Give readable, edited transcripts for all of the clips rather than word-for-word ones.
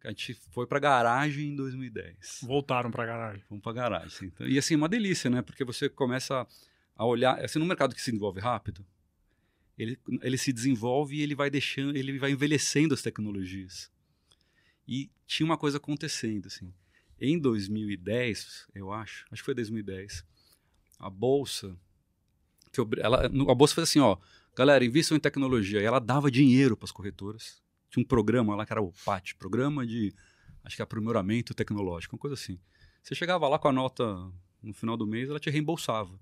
A gente foi pra garagem em 2010. Voltaram pra garagem. Vamos pra garagem. Sim. Então, e assim, uma delícia, né? Porque você começa a olhar... Assim, no mercado que se desenvolve rápido, ele se desenvolve e ele vai deixando, ele vai envelhecendo as tecnologias. E tinha uma coisa acontecendo, assim. Em 2010, eu acho que foi 2010, a Bolsa... a Bolsa fez assim, ó, galera, invistam em tecnologia. E ela dava dinheiro para as corretoras. Tinha um programa lá que era o PAT, Programa de, acho que aprimoramento tecnológico, uma coisa assim. Você chegava lá com a nota no final do mês, ela te reembolsava.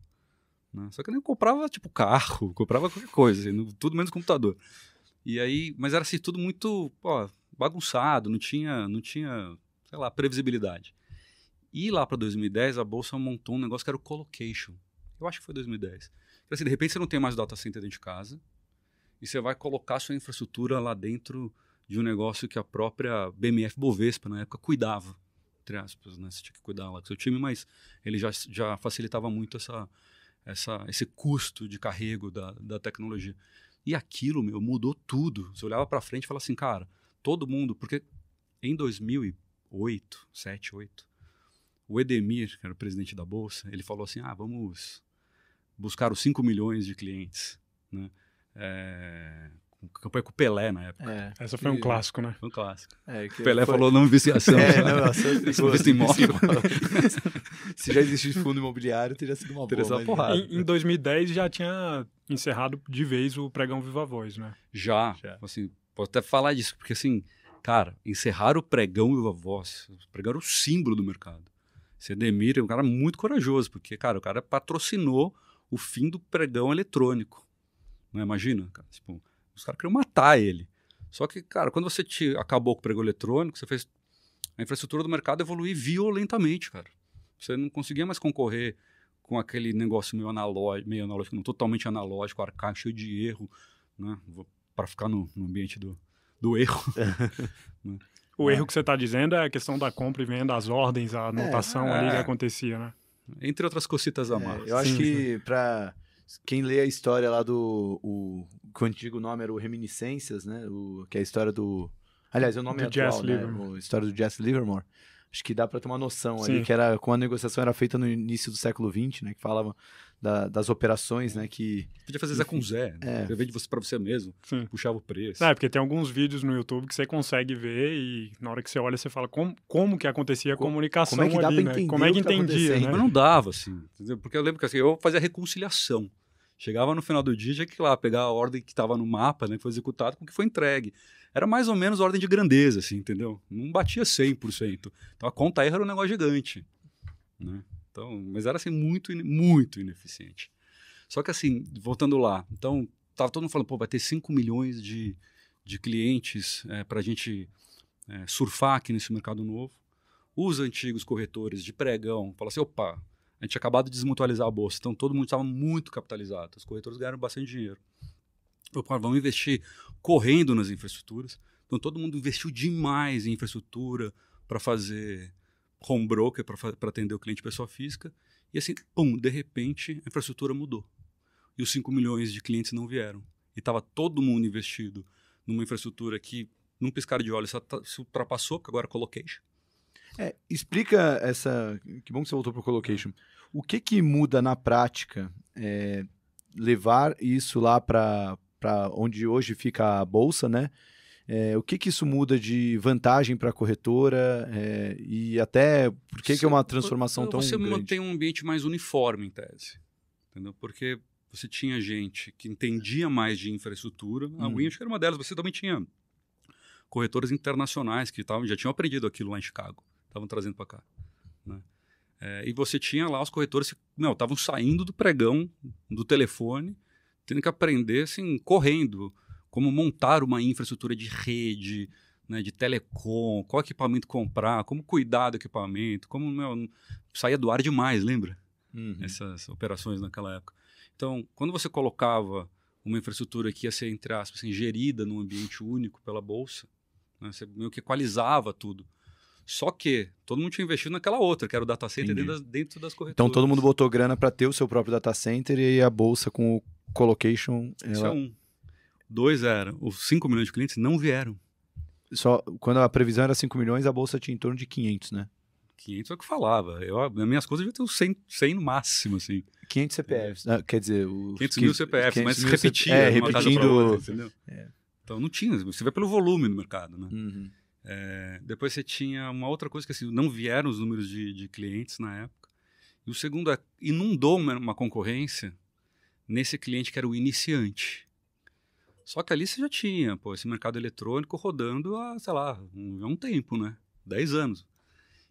Né? Só que eu nem comprava, tipo, carro, comprava qualquer coisa, assim, tudo menos computador. E aí, mas era assim, tudo muito bagunçado, não tinha, sei lá, previsibilidade. E lá para 2010, a Bolsa montou um negócio que era o colocation. Eu acho que foi 2010. Então, assim, de repente você não tem mais o data center dentro de casa e você vai colocar sua infraestrutura lá dentro de um negócio que a própria BMF Bovespa, na época, cuidava, entre aspas, né? Você tinha que cuidar lá do seu time, mas ele já facilitava muito esse custo de carrego da tecnologia. E aquilo, mudou tudo. Você olhava para frente e falava assim, cara, todo mundo... Porque em 2008, 2007, 2008, o Edemir, que era o presidente da Bolsa, ele falou assim, vamos buscar os 5 milhões de clientes, né? Campanha com o Pelé na época. Essa foi um clássico, né? Foi um clássico. O Pelé falou não invista em ação. Não invista em imóvel. Se já existisse fundo imobiliário, teria sido uma boa. Porrada. Em 2010 já tinha encerrado de vez o pregão Viva Voz, né? Já. Assim, posso até falar disso, porque assim, cara, encerrar o pregão Viva Voz, o pregão era o símbolo do mercado. Esse Edemir é um cara muito corajoso, porque, cara, o cara patrocinou o fim do pregão eletrônico. Não imagina, cara? Tipo, os caras queriam matar ele. Só que, cara, quando você acabou com o pregão eletrônico, você fez a infraestrutura do mercado evoluir violentamente, cara. Você não conseguia mais concorrer com aquele negócio meio analógico, não totalmente analógico, arcaico, cheio de erro, né? Para ficar no ambiente do erro. Né? O erro que você está dizendo é a questão da compra e venda, as ordens, a anotação ali que acontecia, né? Entre outras cositas a mais. Eu acho que para quem lê a história lá que o antigo nome era o Reminiscências, né? Que é a história do... Aliás, o nome do atual, Jesse né? A história do Jesse Livermore. Acho que dá para ter uma noção Sim. ali, que era como a negociação era feita no início do século XX, né? Que falava das operações, né? Que podia fazer Zé com Zé, né? Ao invés de você para você mesmo, puxava o preço. Porque tem alguns vídeos no YouTube que você consegue ver e na hora que você olha, você fala como que acontecia a comunicação como é que dá ali, pra né? Como é que entendia, né? Mas não dava, assim, entendeu? Porque eu lembro que assim, eu fazia reconciliação. Chegava no final do dia, tinha que ir lá pegar a ordem que estava no mapa, né, que foi executada com o que foi entregue. Era mais ou menos ordem de grandeza, assim, entendeu? Não batia 100%. Então a conta erro era um negócio gigante. Né? Então, mas era assim, muito ineficiente. Só que assim, voltando lá, então tava todo mundo falando, pô, vai ter 5 milhões de clientes para a gente surfar aqui nesse mercado novo. Os antigos corretores de pregão falaram assim, opa, a gente tinha acabado de desmutualizar a bolsa, então todo mundo estava muito capitalizado. Os corretores ganharam bastante dinheiro. Opa, vamos investir correndo nas infraestruturas. Então todo mundo investiu demais em infraestrutura para fazer home broker, para atender o cliente pessoa física. E assim, pum, de repente a infraestrutura mudou. E os 5 milhões de clientes não vieram. E estava todo mundo investido numa infraestrutura que, num piscar de olhos, se ultrapassou, porque agora é colocation. Explica que bom que você voltou para o colocation. O que muda na prática levar isso lá para onde hoje fica a bolsa, né? O que isso muda de vantagem para a corretora e até por que é uma transformação tão grande? Você mantém um ambiente mais uniforme, em tese. Entendeu? Porque você tinha gente que entendia mais de infraestrutura. A Win, acho que era uma delas. Você também tinha corretoras internacionais que já tinham aprendido aquilo lá em Chicago. Estavam trazendo para cá. Né? E você tinha lá os corretores que estavam saindo do pregão, do telefone, tendo que aprender assim, correndo, como montar uma infraestrutura de rede, né, de telecom, qual equipamento comprar, como cuidar do equipamento, como saía do ar demais, lembra? Essas operações naquela época. Então, quando você colocava uma infraestrutura que ia ser, entre aspas, assim, gerida num ambiente único pela bolsa, né, você meio que equalizava tudo. Só que todo mundo tinha investido naquela outra, que era o data center dentro das corretoras. Então todo mundo botou grana para ter o seu próprio data center e a bolsa com o colocation... Isso é um. 2 era, os 5 milhões de clientes não vieram. Quando a previsão era 5 milhões, a bolsa tinha em torno de 500, né? 500 é o que falava. Nas minhas contas eu devia ter 100 no máximo, assim. 500 CPFs. Quer dizer... 500 mil CPFs, 500 mas mil repetia. repetindo... Outra, entendeu? Então não tinha. Você vê pelo volume do mercado, né? Uhum. Depois você tinha uma outra coisa que assim, não vieram os números de clientes na época. E o segundo inundou uma concorrência nesse cliente que era o iniciante. Só que ali você já tinha, esse mercado eletrônico rodando há, sei lá, um tempo, né? 10 anos.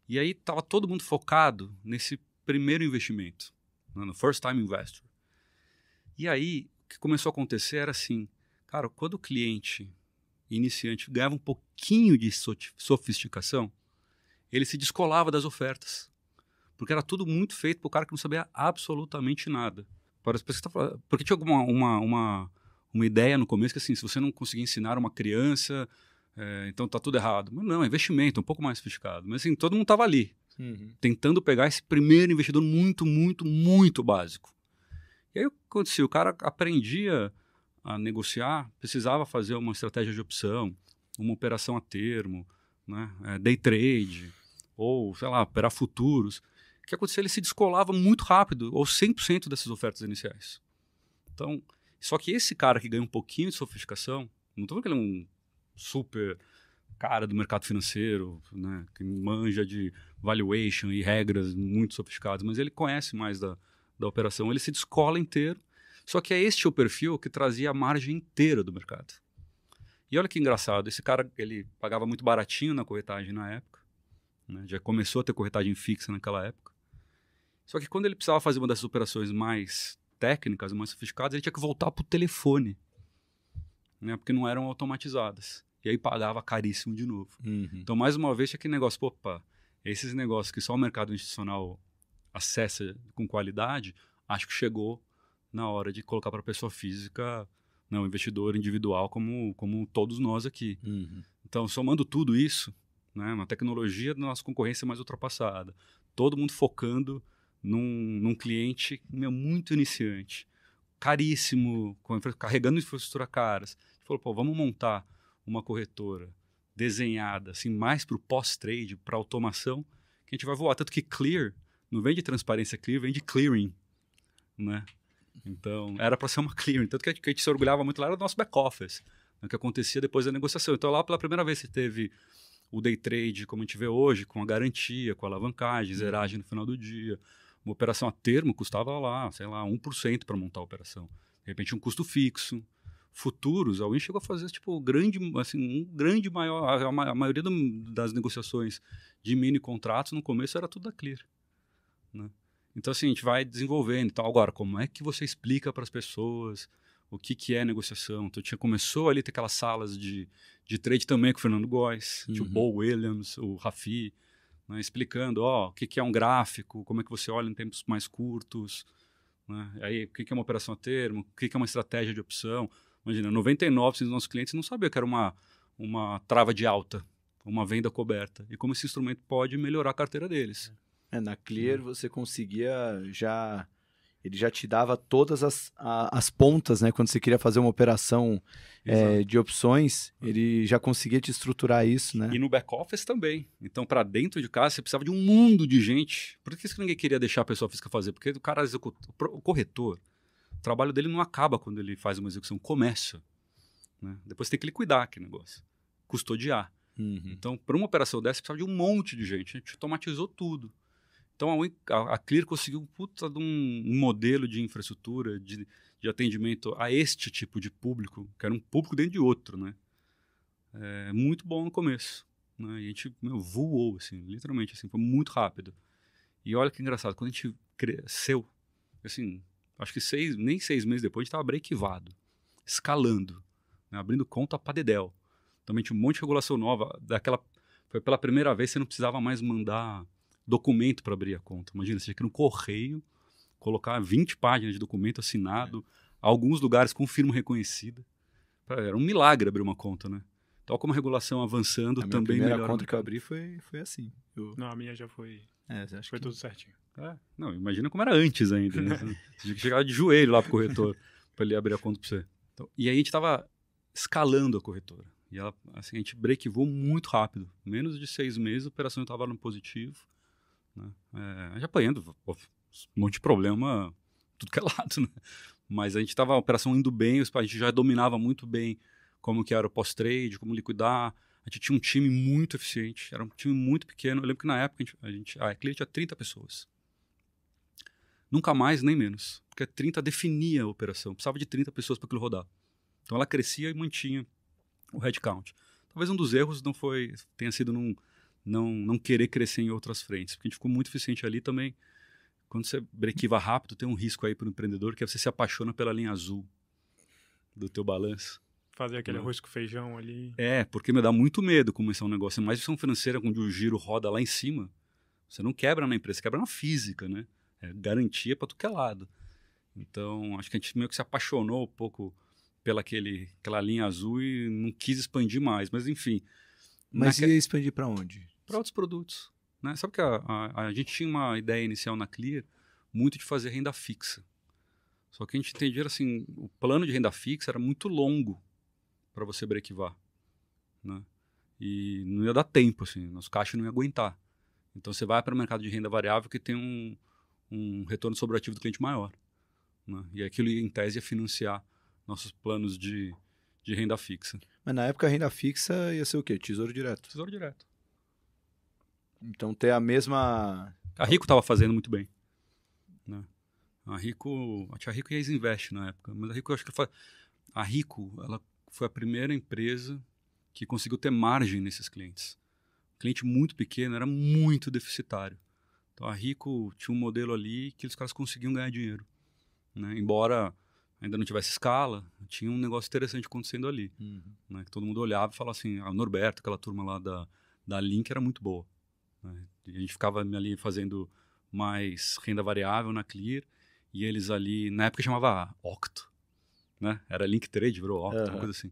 E aí estava todo mundo focado nesse primeiro investimento, né? No first time investor. E aí, o que começou a acontecer era assim, cara, quando o cliente iniciante ganhava um pouquinho de sofisticação, ele se descolava das ofertas. Porque era tudo muito feito para o cara que não sabia absolutamente nada. Porque tinha uma ideia no começo que assim, se você não conseguir ensinar uma criança, então tá tudo errado. Mas não, é investimento, um pouco mais sofisticado. Mas assim, todo mundo estava ali, tentando pegar esse primeiro investidor muito, muito, muito básico. E aí o que acontecia? O cara aprendia a negociar, precisava fazer uma estratégia de opção, uma operação a termo, né? Day trade, ou, sei lá, operar futuros. O que acontecia? Ele se descolava muito rápido, ou 100% dessas ofertas iniciais. Então, só que esse cara que ganha um pouquinho de sofisticação, não estou falando que ele é um super cara do mercado financeiro, né, que manja de valuation e regras muito sofisticadas, mas ele conhece mais da operação, ele se descola inteiro, só que é este o perfil que trazia a margem inteira do mercado. E olha que engraçado, esse cara ele pagava muito baratinho na corretagem na época, né, já começou a ter corretagem fixa naquela época, só que quando ele precisava fazer uma dessas operações mais técnicas, mais sofisticadas, ele tinha que voltar para o telefone, né, porque não eram automatizadas. E aí pagava caríssimo de novo. Então, mais uma vez, tinha aquele negócio, esses negócios que só o mercado institucional acessa com qualidade, acho que chegou na hora de colocar para a pessoa física, né, um investidor individual como todos nós aqui. Então, somando tudo isso, né, uma tecnologia da nossa concorrência mais ultrapassada, todo mundo focando num cliente muito iniciante, caríssimo, carregando infraestrutura caras. A gente falou, vamos montar uma corretora desenhada assim, mais para o pós-trade, para automação, que a gente vai voar. Tanto que Clear, não vem de transparência Clear, vem de clearing, né? Então, era para ser uma clearing. Tanto que a gente se orgulhava muito lá, era do nosso back-office, né, que acontecia depois da negociação. Então, lá, pela primeira vez, você teve o day trade, como a gente vê hoje, com a garantia, com a alavancagem, zeragem no final do dia. Uma operação a termo custava lá, sei lá, 1% para montar a operação. De repente, um custo fixo. Futuros, alguém chegou a fazer tipo a maioria das negociações de mini contratos no começo era tudo da Clear, né? Então assim, a gente vai desenvolvendo. Então, agora, como é que você explica para as pessoas o que é negociação? Então começou ali a ter aquelas salas de trade também com o Fernando Góes, o Bo Williams, o Rafi, né, explicando o que é um gráfico, como é que você olha em tempos mais curtos, né? Aí, o que é uma operação a termo, o que é uma estratégia de opção. Imagina, 99% dos nossos clientes não sabiam que era uma trava de alta, uma venda coberta. E como esse instrumento pode melhorar a carteira deles. Na Clear você conseguia ele já te dava todas as pontas, né? Quando você queria fazer uma operação de opções, ele já conseguia te estruturar isso, né? E no back-office também. Então, para dentro de casa, você precisava de um mundo de gente. Por que ninguém queria deixar a pessoa física fazer? Porque o cara o corretor, o trabalho dele não acaba quando ele faz uma execução, começa, né? Depois tem que liquidar aquele negócio, custodiar. Então, para uma operação dessa, precisava de um monte de gente. A gente automatizou tudo. Então, a Clear conseguiu de um modelo de infraestrutura, de atendimento a este tipo de público, que era um público dentro de outro, né? Muito bom no começo, né? E a gente voou, assim, literalmente, assim, foi muito rápido. E olha que engraçado, quando a gente cresceu, assim, acho que nem 6 meses depois, a gente estava brequivado, escalando, né? Abrindo conta para dedéu. Também tinha um monte de regulação nova. Foi pela primeira vez que você não precisava mais mandar documento para abrir a conta. Imagina, você tinha que ir no correio, colocar 20 páginas de documento assinado, alguns lugares com firma reconhecida. Era um milagre abrir uma conta, né? Então, como a regulação avançando, também melhora. A primeira conta que eu abri foi assim. Não, a minha já foi... foi tudo certinho. Não, imagina como era antes ainda, né? Você tinha que chegar de joelho lá pro corretor para ele abrir a conta para você. Então, e aí a gente estava escalando a corretora. E ela, assim, a gente breakivou muito rápido. Menos de 6 meses, a operação estava no positivo. Né? Já apanhando, um monte de problema, tudo que é lado, né? Mas a gente estava, a operação indo bem, a gente já dominava muito bem como que era o pós-trade, como liquidar. A gente tinha um time muito eficiente, era um time muito pequeno. Eu lembro que na época a Clear tinha 30 pessoas. Nunca mais, nem menos. Porque 30 definia a operação. Precisava de 30 pessoas para aquilo rodar. Então ela crescia e mantinha o headcount. Talvez um dos erros tenha sido não querer crescer em outras frentes. Porque a gente ficou muito eficiente ali também. Quando você brequiva rápido, tem um risco aí para o empreendedor, que é você se apaixona pela linha azul do teu balanço. Fazer aquele arroz com feijão ali. Porque me dá muito medo começar um negócio. Mais instituição financeira, onde o giro roda lá em cima, você não quebra na empresa, você quebra na física, né? É garantia para tudo que é lado. Então, acho que a gente meio que se apaixonou um pouco pela aquela linha azul e não quis expandir mais. Mas, enfim. Mas ia expandir para onde? Para outros produtos. Né? Sabe que a gente tinha uma ideia inicial na Clear muito de fazer renda fixa. Só que a gente entendia assim, o plano de renda fixa era muito longo para você brequivar, né? E não ia dar tempo, assim, nosso caixa não ia aguentar. Então você vai para o mercado de renda variável que tem um retorno sobre o ativo do cliente maior, né? E aquilo, em tese, ia financiar nossos planos de renda fixa. Mas na época a renda fixa ia ser o quê? Tesouro direto? Tesouro direto. Então ter a mesma... A Rico estava fazendo muito bem, né? A Tia Rico e a Isinvest na época, mas a Rico, eu acho que a Rico, ela foi a primeira empresa que conseguiu ter margem nesses clientes. O cliente muito pequeno era muito deficitário. Então a Rico tinha um modelo ali que os caras conseguiam ganhar dinheiro, né? Embora ainda não tivesse escala, tinha um negócio interessante acontecendo ali, né? Que todo mundo olhava e falava assim, a Norberto, aquela turma lá da Link era muito boa, né? E a gente ficava ali fazendo mais renda variável na Clear, e eles ali, na época chamava Octo, né? Era Link Trade, virou Octo, uma coisa assim.